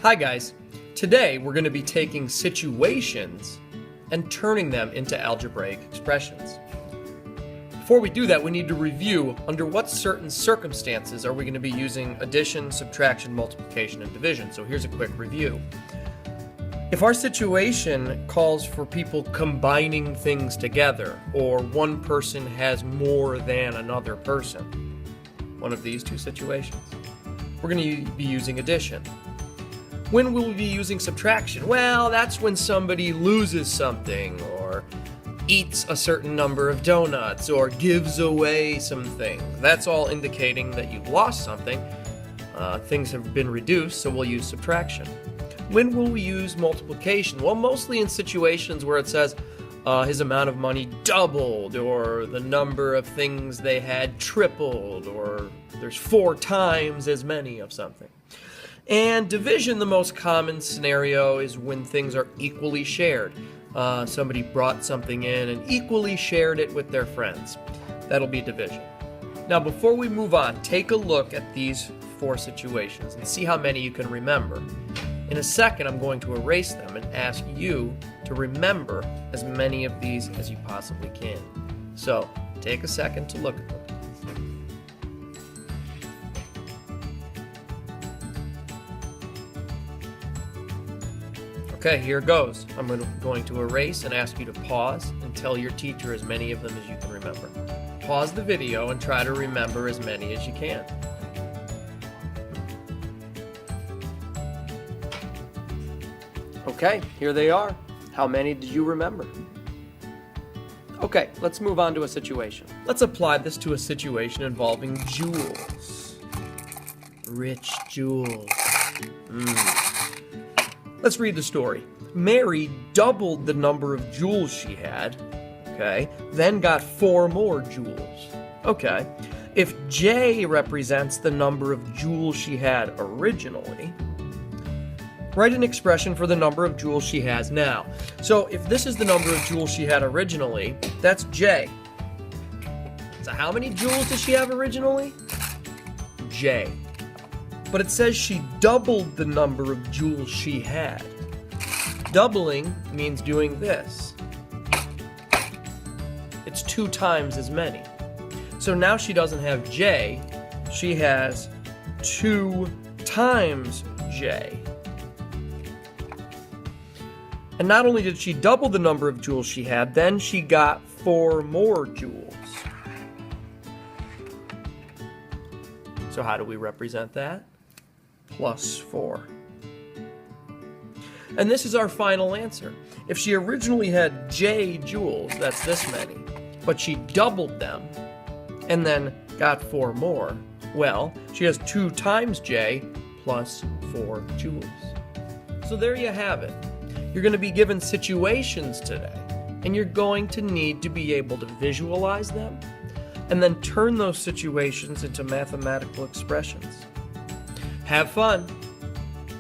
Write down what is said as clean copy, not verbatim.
Hi guys, today we're going to be taking situations and turning them into algebraic expressions. Before we do that, we need to review under what certain circumstances are we going to be using addition, subtraction, multiplication, and division. So here's a quick review. If our situation calls for people combining things together, or one person has more than another person, one of these two situations, we're going to be using addition. When will we be using subtraction? Well, that's when somebody loses something, or eats a certain number of donuts, or gives away some things. That's all indicating that you've lost something. Things have been reduced, so we'll use subtraction. When will we use multiplication? Well, mostly in situations where it says his amount of money doubled, or the number of things they had tripled, or there's 4 times as many of something. And division, the most common scenario is when things are equally shared. Somebody brought something in and equally shared it with their friends. That'll be division. Now, before we move on, take a look at these 4 situations and see how many you can remember. In a second, I'm going to erase them and ask you to remember as many of these as you possibly can. So, take a second to look at them. Okay, here goes. I'm going to erase and ask you to pause and tell your teacher as many of them as you can remember. Pause the video and try to remember as many as you can. Okay, here they are. How many did you remember? Okay, let's move on to a situation. Let's apply this to a situation involving jewels. Rich jewels. Let's read the story. Mary doubled the number of jewels she had, okay, then got 4 more jewels. Okay, if J represents the number of jewels she had originally, write an expression for the number of jewels she has now. So if this is the number of jewels she had originally, that's J. So how many jewels does she have originally? J. But it says she doubled the number of jewels she had. Doubling means doing this. It's 2 times as many. So now she doesn't have J, she has 2 times J. And not only did she double the number of jewels she had, then she got 4 more jewels. So how do we represent that? Plus 4. And this is our final answer. If she originally had J jewels, that's this many, but she doubled them and then got 4 more, well, she has 2 times J plus 4 jewels. So there you have it. You're going to be given situations today, and you're going to need to be able to visualize them and then turn those situations into mathematical expressions. Have fun!